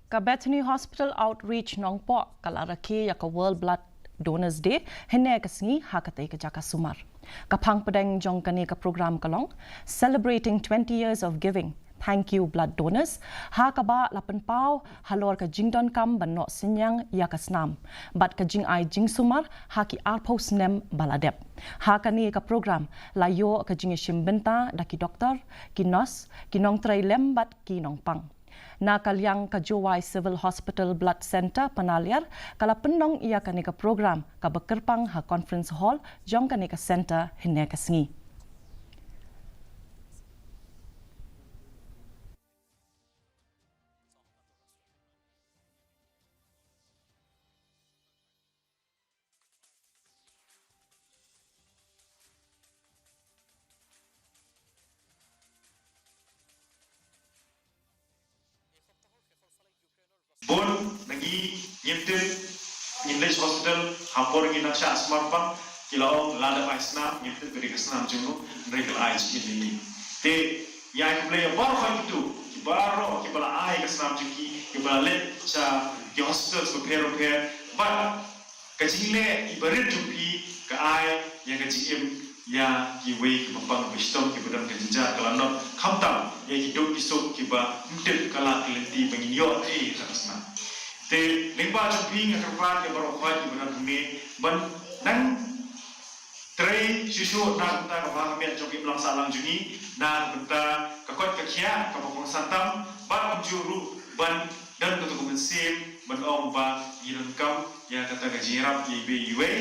Ka Bethany Hospital Outreach Nongpoh kala Rakhe ya ka World Blood Donors Day henne kasngi hakatei ka jaka sumar. Kapang pedeng jong kani ka program kalong celebrating 20 years of giving. Thank you blood donors. Ha ka ba lapan pau halor ka jingdon kam banno sinyang ya ka snam. Bat ka jing ai jing sumar ha ki arpos nem baladep. Ha kani ka program layo ka jing shimbenta da ki doktor, ki nurse, ki nong trai lembat ki nong pang. Na kalyang ka Jowai Civil Hospital Blood Center Panaliar kala penong ia kani ka program ka bekerpang ha conference hall jong kani ka center hinne kasngi. Bon lagi nyimtin English Hospital hampor ngi naksha asmarpang kilaong lada maisna nyimtin beri kesnam jungu mereka ai ini te yang play baru kan itu baru kibala ai kesnam jungi kibala let cha di hospital so pero but kajile ibarat jumpi ke ai yang kajim ya kiwei kempang bistom kibadam kajinja kalanot khamtam ya hidup isuk kiba mungkin kala kelenti penginyo sakasna te lingba jumpi ngakarpat ke barokhat kibadam bumi ban nang tray susu na ta ka met joki blang salang jungi na benta kakot kakia kapong santam ban juru ban dan ketukumen sim ban ong ba yirangkam ya kata gajirap ibe iwe